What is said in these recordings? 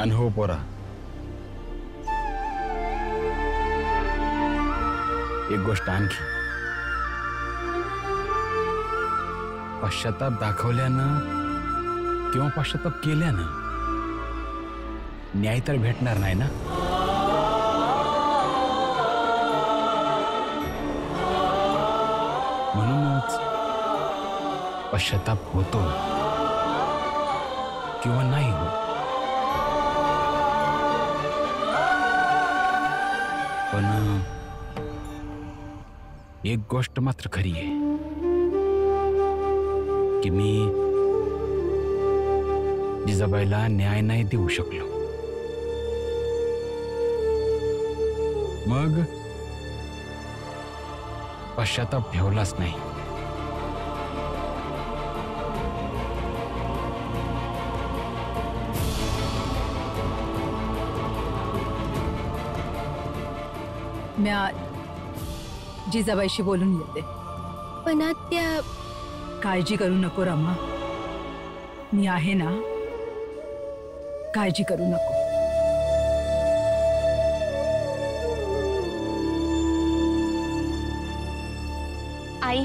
आणि हो पोरा, एक गोष्ट आणखी, पश्चाताप दाखवल्यानं किंवा पश्चाताप केल्यानं न्याय तर भेटणार नाही ना. म्हणूनच पश्चाताप होतो किंवा नाही होत, पण एक गोष्ट मात्र खरी आहे की मी जिजाबाईला न्याय नाही देऊ शकलो. मग पश्चाताप ठेवलाच नाही. म्या जिजाबाईशी बोलून येते. पण आत्या, काळजी करू नको रमा, मी आहे ना, काळजी करू नको. आई,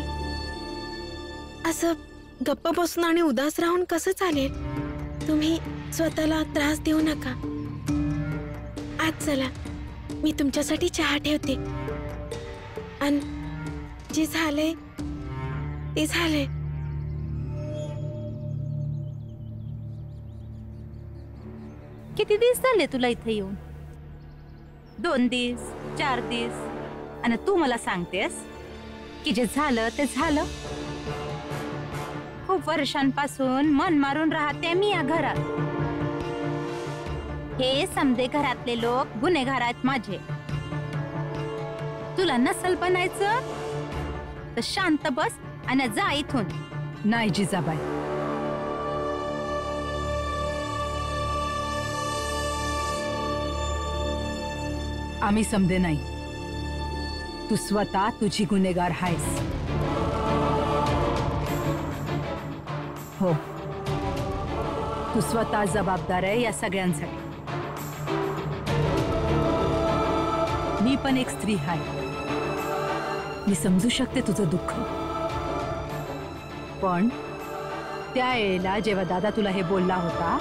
असं गप्प बसून आणि उदास राहून कसं चालेल? तुम्ही स्वतःला त्रास देऊ नका. आज चला, मी तुमच्यासाठी चहा ठेवते. आणि जे झाले ते झाले. किती दिवस झाले तुला इथे येऊन? 2 दिवस, 4 दिवस, आणि तू मला सांगतेस की जे झालं ते झालं. खूप वर्षांपासून मन मारून राहते मी या घरात. हे समदे घरातले लोक गुन्हेगार आहेत माझे. तुला नसल बनायचं तर शांत बस आणि जा इथून. नाही जिजाबाई, आम्ही समदे नाही. तू स्वतः तुझी गुन्हेगार आहेस. हो, तू स्वतः जबाबदार आहे या सगळ्यांसाठी. मी पण एक स्त्री आहे. मी समजू शकते तुझं दुःख. पण त्या वेळेला जेव्हा दादा तुला हे बोलला होता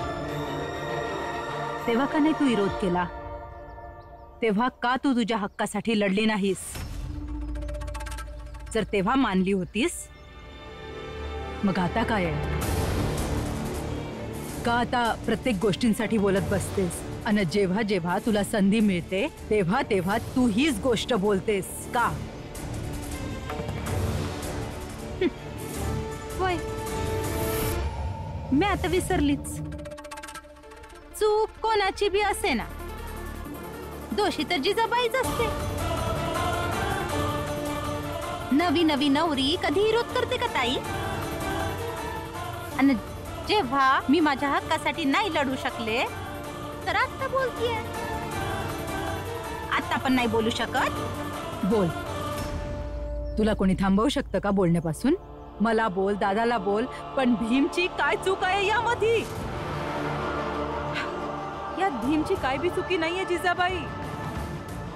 तेव्हा का नाही तू विरोध केला? तेव्हा का तू तुझ्या हक्कासाठी लढली नाहीस? जर तेव्हा मानली होतीस, मग आता काय आहे? का आता प्रत्येक गोष्टींसाठी बोलत बसतेस आणि जेव्हा जेव्हा तुला संधी मिळते तेव्हा तेव्हा तू हीच गोष्ट बोलतेस का? होय, मी आता विसरलीच. चूक कोणाची बी असे ना, दोषी तर जिजाबाईच असते. नवी नवी नवरी कधी विरोध करते का ताई? आणि जेव्हा मी माझ्या हक्कासाठी नाही लढू शकले तर आता बोलतीये. आता पण नाही बोलू शकत? बोल. तुला कोणी थांबवू शकतं का बोलण्यापासून? मला बोल, दादाला बोल, पण भीमची काय चूक आहे यामध्ये? यात भीमची काय बी चुकी नाहीये जिजाबाई.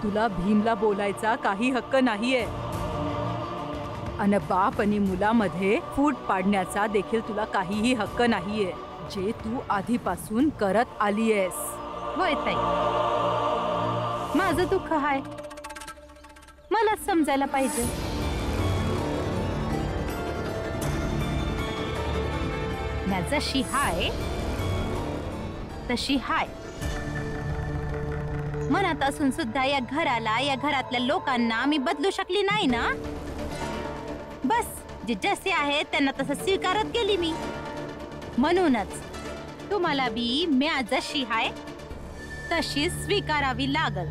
तुला भीमला बोलायचा काही हक्क नाहीये. अन बाप आणि मुलामध्ये फूट पाडण्याचा देखील तुला काहीही हक्क नाहीये, जे तू आधीपासून करत आलीयस. होय ताई, माझं दुःख आहे, मला समजायला पाहिजे. मी जशी हाय तशी हाय. मनात असून सुद्धा या घराला, या घरातल्या लोकांना मी बदलू शकली नाही ना. बस जे जसे आहे त्यांना तसं स्वीकारत गेली मी. म्हणूनच तुम्हाला बी मी जशी हाय तशी स्वीकारावी लागल.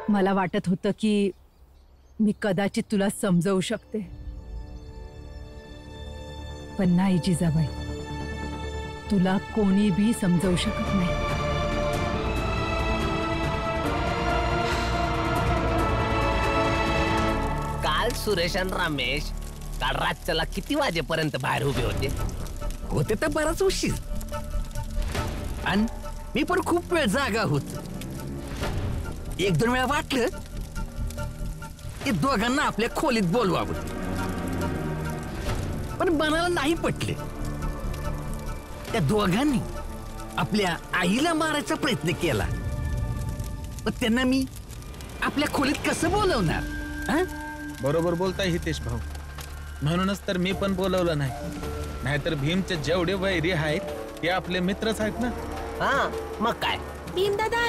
मला वाटत होतं की मी कदाचित तुला समजवू शकते, पण नाही जिजाबाई, तुला कोणी बी समजवू शकत नाही. काल सुरेश आणि रमेश काल रातच्याला किती वाजेपर्यंत बाहेर उभे होते? होते तर बराच उशीर. आणि मी पण खूप वेळ जागा होत. एक दोन वेळा वाटलं की दोघांना आपल्या खोलीत बोलवावं, पण मनाला नाही पटले. त्या दोघांनी आपल्या आईला मारायचा प्रयत्न केला, पण त्यांना मी आपल्या खोलीत कसं बोलवणार? हं? बरोबर बोलताय हितेश भाऊ. म्हणूनच तर मी पण बोलवलं नाही. नाहीतर भीमचे जेवढे वैरी आहेत ते आपले मित्रच आहेत ना. हा मग काय? भीमदादा,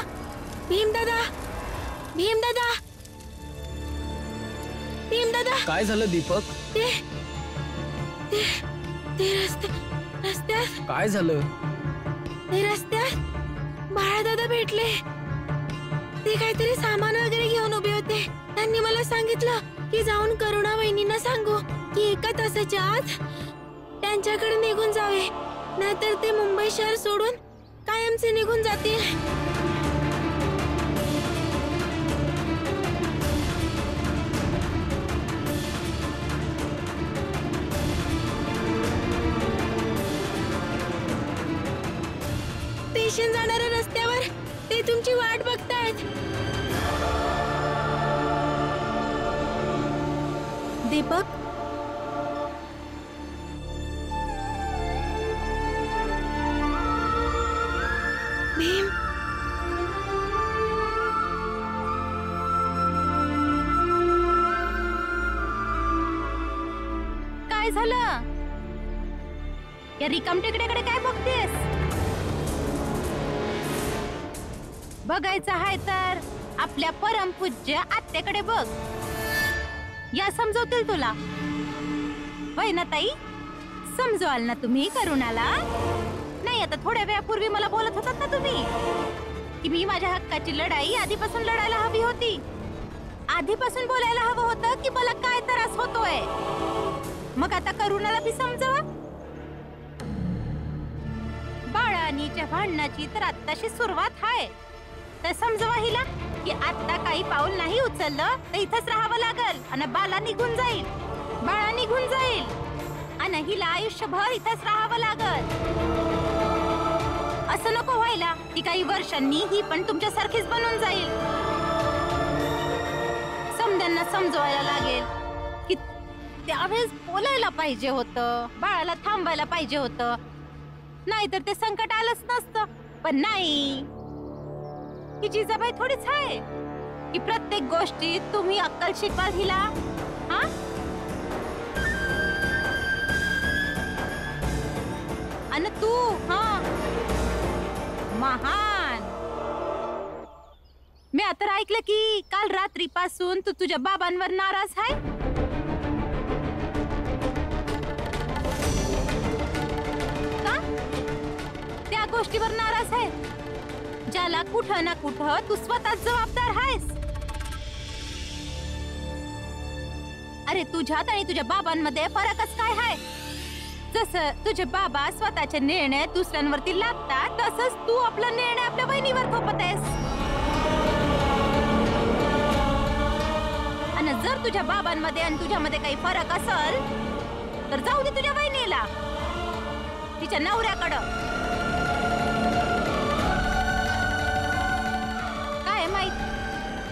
भीमदादा, भीमदादा, भीमदादा. काय झालं दीपक? ते ते ते रस्त्यात काय झालं? ते रस्त्यात बाळादादा भेटले. ते काहीतरी सामान वगैरे घेऊन उभे होते. त्यांनी मला सांगितलं की जाऊन करुणा वहिनींना सांगू की 1 तासाच्या आत त्यांच्याकडे निघून जावे, नाहीतर ते मुंबई शहर सोडून कायमचे निघून जातील. स्टेशन जाणाऱ्या रस्त्यावर ते तुमची वाट बघतायत. दीपक, भीम, काय झालं? या रिकाम टेकड्याकडे काय बघतेस? बघायचं आहे तर आपल्या परमपूज्य आत्याकडे बघ. या समजवतील तुला. वय ना ताई, समजवाल ना तुम्ही करुणाला? नाही, आता थोड्या वेळापूर्वी मला बोलत होतात ना तुम्ही की मी माझ्या हक्काची लढाई आधीपासून लढायला हवी होती. आधीपासून बोलायला हवं होतं की मला काय त्रास होतोय. मग आता करुणाला बी समजवा. बाळानीच्या भांडणाची तर आत्ताशी सुरुवात आहे. तर समजवा हिला की आता काही पाऊल नाही उचललं तर इथंच राहावं लागल आणि बाला निघून जाईल, बाळा निघून जाईल आणि हिला आयुष्यभर इथंच राहावं लागल. असं नको व्हायला की काही वर्षांनी ही पण तुमच्यासारखीच बनून जाईल. समद्यांना समजवायला लागेल की त्यावेळेस बोलायला पाहिजे होतं, बाळाला थांबायला पाहिजे होतं, नाहीतर ते संकट आलंच नसतं. पण नाही, ही जिजाबाई थोडीच आहे की प्रत्येक गोष्टीत तुम्ही अक्कल शिकवाल हिला. हा, आणि तू हा महान. मी आता ऐकलं की काल रात्रीपासून तू तुझ्या बाबांवर नाराज आहे. का? त्या गोष्टीवर नाराज आहे ज्याला कुठं ना कुठं तू स्वतःच जबाबदार आहेस. अरे तुझ्यात आणि तुझ्या बाबांमध्ये फरकच काय आहे? जसं तुझे बाबा स्वतःचे निर्णय दुसऱ्यांवरती लादतात, तसंच तू आपला निर्णय आपल्या बहिणीवर थोपत आहेस. आणि जर तुझ्या बाबांमध्ये आणि तुझ्यामध्ये काही फरक असेल तर जाऊ दे तुझ्या बहिणीला तिच्या नवऱ्याकडं. काय माहित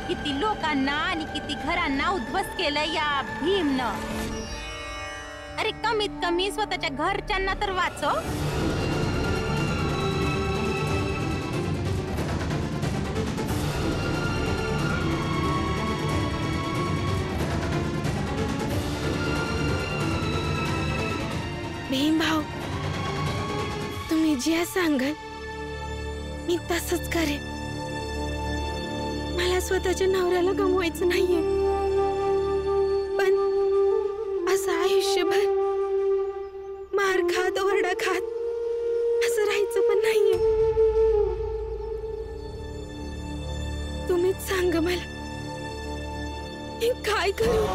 किती लोकांना आणि किती घरांना उद्ध्वस्त केलं या भीमनं. अरे कमीत कमी स्वतःच्या घरच्यांना तर वाचव. भीम भाऊ, तुम्ही जे सांगाल मी तसंच करेन. मला स्वतःच्या नवऱ्याला गमवायचं नाहीये, पण असं आयुष्यभर मार खात ओरडा खात असं राहायचं पण नाहीये. तुम्हीच सांगा मला मी काय करू.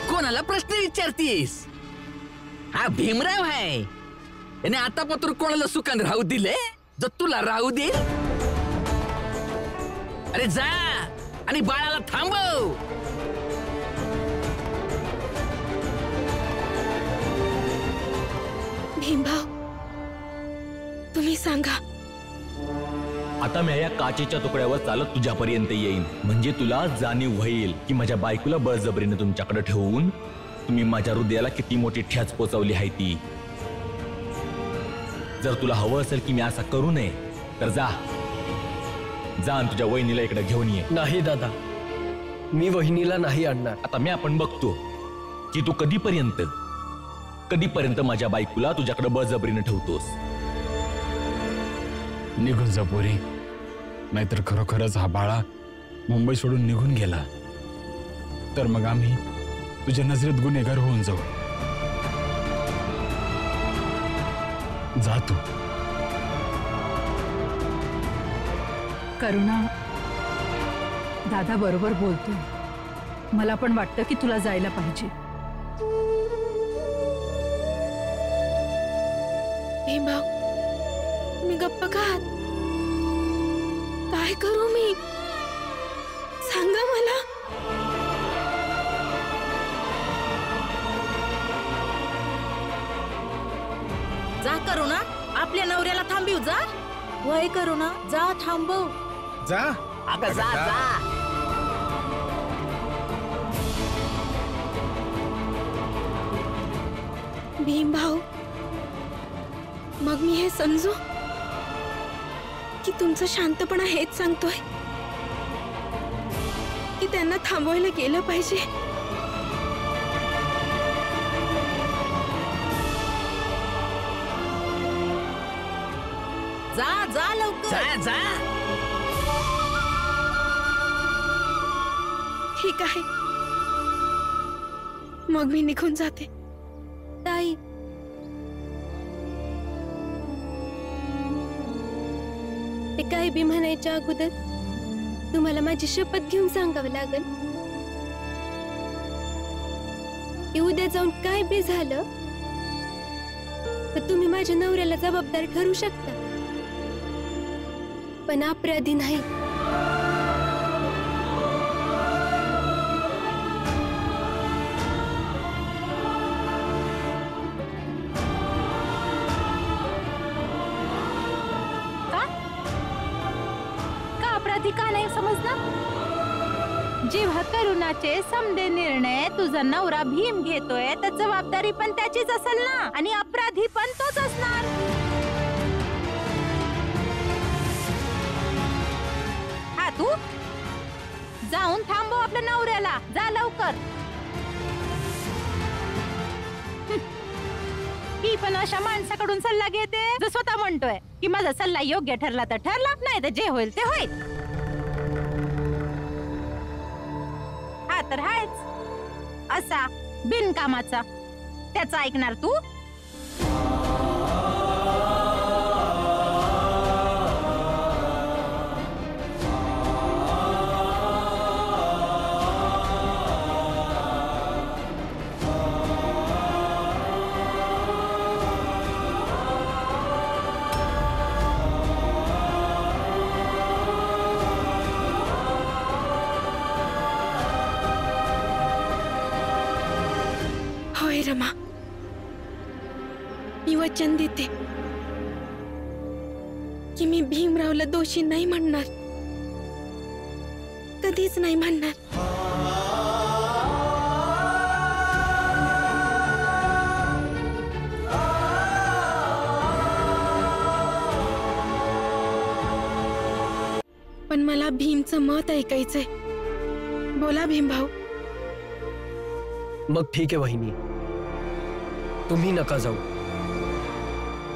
कोणाला प्रश्न विचारतीस? हा भीमराव आहे. याने आता पत्र कोणाला सुखान राहू दिले जो तुला राहू देईल? अरे जा आणि बाळाला थांबव. भीमभाऊ, तुम्ही सांगा. आता मी या काचेच्या तुकड्यावर चालत तुझ्यापर्यंत येईन, म्हणजे तुला जाणीव होईल की माझ्या बायकोला बळजबरीने तुमच्याकडे ठेवून तुम्ही माझ्या हृदयाला किती मोठी ठ्याच पोचवली आहे ती. जर तुला हवं असेल की मी असं करू नये तर जा आणि तुझ्या वहिनीला इकडे घेऊन ये. नाही दादा, मी वहिनीला नाही आणणार. आता मी आपण बघतो की तू कधीपर्यंत माझ्या बायकोला तुझ्याकडे बळजबरीने ठेवतोस. निघून जा पोरी, नाहीतर खरोखरच हा बाळा मुंबई सोडून निघून गेला तर मग आम्ही तुझ्या नजरेत गुन्हेगार होऊन जाऊ. जा तू. करुणा, दादा बरोबर बोलतोय. मला पण वाटतं की तुला जायला पाहिजे. भीमभाऊ, तुम्ही गप्प का आहात? काय करू मी? सांगा मला. जा करुणा, आपल्या नवऱ्याला थांबीव. जा वय करुणा, जा थांबव. जा अगं जा जा. भीमभाऊ, मग मी हे समजू की तुमचं शांतपणा हेच सांगतोय की त्यांना थांबवायला गेलं पाहिजे? जा जा लवकर. जा जा. ठीक आहे, मग मी निघून जाते. ताई, ते काय बी म्हणायच्या अगोदर तुम्हाला माझी शपथ घेऊन सांगावं लागेल की उद्या जाऊन काय बी झालं तर तुम्ही माझ्या नवऱ्याला जबाबदार ठरू शकता, पण अपराधी नाही. का नाही समजणार? जेव्हा करुणाचे समदे निर्णय तुझा नवरा भीम घेतोय तर जबाबदारी पण त्याचीच असेल ना, आणि अपराधी पण तोच असणार. हा, तू जाऊन थांबव आपल्या नवऱ्याला. जा लवकर. ही पण अशा माणसाकडून सल्ला घेते जो स्वतः म्हणतोय की माझा सल्ला योग्य ठरला तर ठरला, नाही तर जे होईल ते होईल. हा तर हायच असा बिनकामाचा, त्याचा ऐकणार तू? रमा, मी वचन देते की मी भीमरावला दोषी नाही म्हणणार, कधीच नाही म्हणणार. पण मला भीमचं मत ऐकायचंय. बोला भीमभाऊ. मग ठीक आहे वहिनी, तुम्ही नका जाऊ.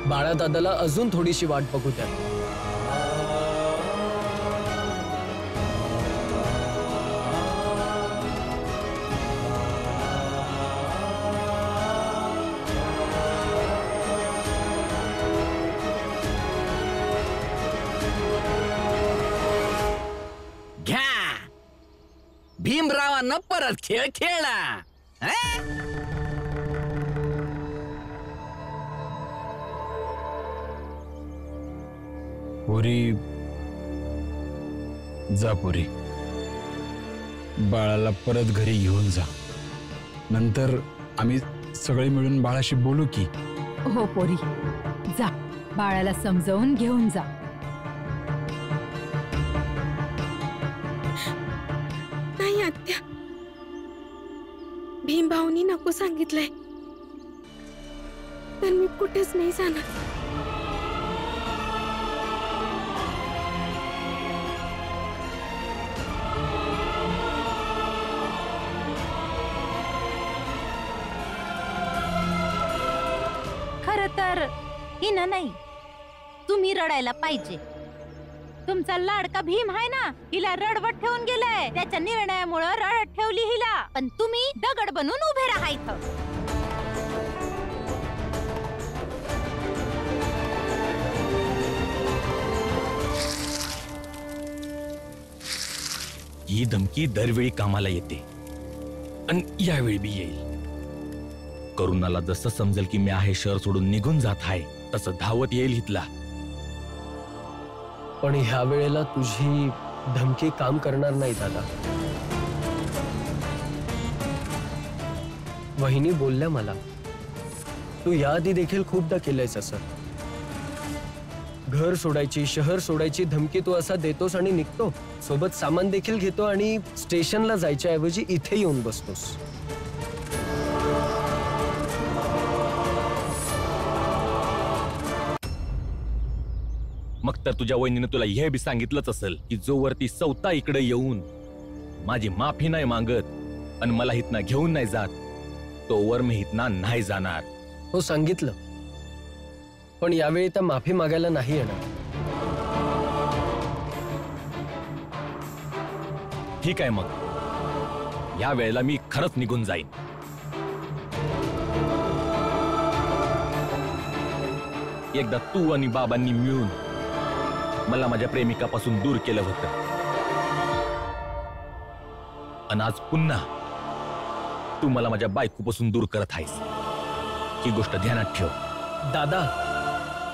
बाळादादाला अजून थोडीशी वाट बघू द्या. घ्या, भीमरावांना परत खेळ खेळला. पोरी, जा पोरी, बाळाला परत घरी घेऊन जा. नंतर आम्ही सगळे मिळून बाळाशी बोलू की. हो पोरी, जा बाळाला समजावून घेऊन जा. नाही आत्या, भीम भाऊनी नको सांगितलंय तर मी कुठेच नाही जाणार. खरं तर हिनं नाही, तुम्ही रडायला पाहिजे. तुमचा लाडका भीम आहे ना, हिला रडवत ठेवून गेलाय. त्याच्या निर्णयामुळे रडत ठेवली हिला, पण तुम्ही दगड बनून उभे राहायचं. ही धमकी दरवेळी कामाला येते आणि यावेळी बी येईल. करुणाला जसं समजेल की मी आहे शहर सोडून निघून जात आहे, तसं धावत येईल इथला. पण ह्या वेळेला तुझी धमकी काम करणार नाही दादा. वहिनी बोलल्या मला, तू याआधी देखील खूपदा केलंयस असं. घर सोडायची, शहर सोडायची धमकी तू असा देतोस आणि निघतो. सोबत सामान देखील घेतो आणि स्टेशनला जायच्या ऐवजी इथे येऊन बसतोस. मग तर तुझ्या वहिनीने तुला हे बी सांगितलंच असेल की जोवरती सौता इकडे येऊन माझी माफी नाही मागत आणि मला हितना घेऊन नाही जात, तोवर मी हितना नाही जाणार. हो सांगितलं, पण यावेळी त्या माफी मागायला नाही येणार. ठीक आहे, मग या वेळेला मी खरंच निघून जाईन. एकदा तू आणि बाबांनी मिळून मला माझ्या प्रेमिकापासून दूर केलं होतं, आणि आज पुन्हा तू मला माझ्या बायकोपासून दूर करत आहेस. ही गोष्ट ध्यानात ठेव. दादा,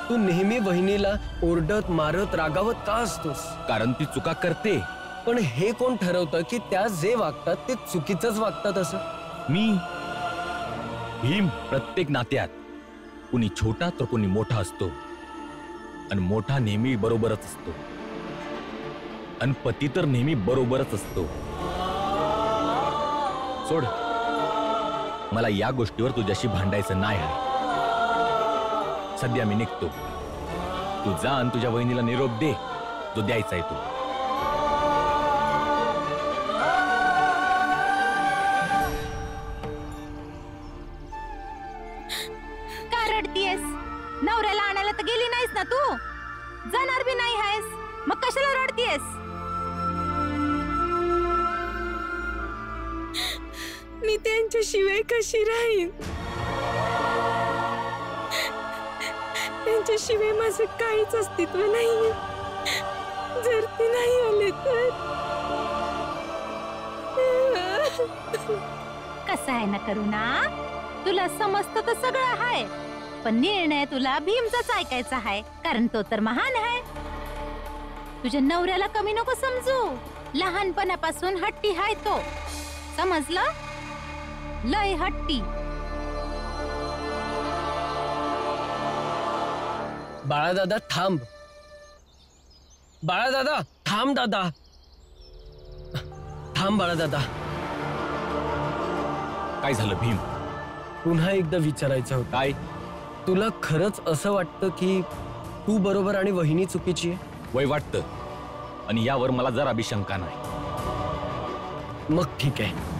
तू नेहमी वहिनीला ओरडत मारत रागावत का असतोस? कारण ती चुका करते. पण हे कोण ठरवतं की त्या जे वागतात ते चुकीचंच वागतात असं? मी भीम प्रत्येक नात्यात कुणी छोटा तर कुणी मोठा असतो, आणि मोठा नेहमी बरोबरच असतो, आणि पती तर नेहमी बरोबरच असतो. सोड, मला या गोष्टीवर तुझ्याशी भांडायचं नाही आहे. सध्या मी निघतो. तू जा आणि तुझ्या वहिनीला निरोप दे जो द्यायचा आहे तो. का रडतीयस? नवऱ्याला आणायला तर गेली नाहीस ना तू, जाणार बी नाही आहेस, मग कशाला रडतीयस? मी त्यांच्याशिवाय कशी राहीन? त्यांच्याशिवाय माझं काहीच अस्तित्व नाही. जर ते नाही आले तर कसं आहे ना करुणा, तुला समजतं तर सगळं आहे, पण निर्णय तुला भीमचाच ऐकायचा आहे, कारण तो तर महान आहे. तुझ्या नवऱ्याला कमी नको समजू. लहानपणापासून हट्टी आहे तो, समजलं? लय हट्टी. बाळादादा थांब. बाळादादा थांब. दादा थांब. बाळादादा, काय झालं भीम? पुन्हा एकदा विचारायचं होतं. काय? तुला खरंच असं वाटतं की तू बरोबर आणि वहिनी चुकीची आहे? वय वाटतं, आणि यावर मला जरा बी शंका नाही. मग ठीक आहे,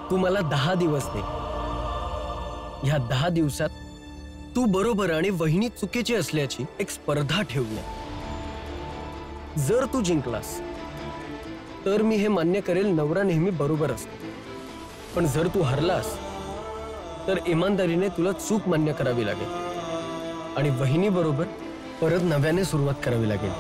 तू मला 10 दिवस दे. ह्या 10 दिवसात तू बरोबर आणि वहिनी चुकीची असल्याची एक स्पर्धा ठेवूया. जर तू जिंकलास तर मी हे मान्य करेल, नवरा नेहमी बरोबर असतो. पण जर तू हरलास तर इमानदारीने तुला चूक मान्य करावी लागेल आणि वहिनी बरोबर परत नव्याने सुरुवात करावी लागेल.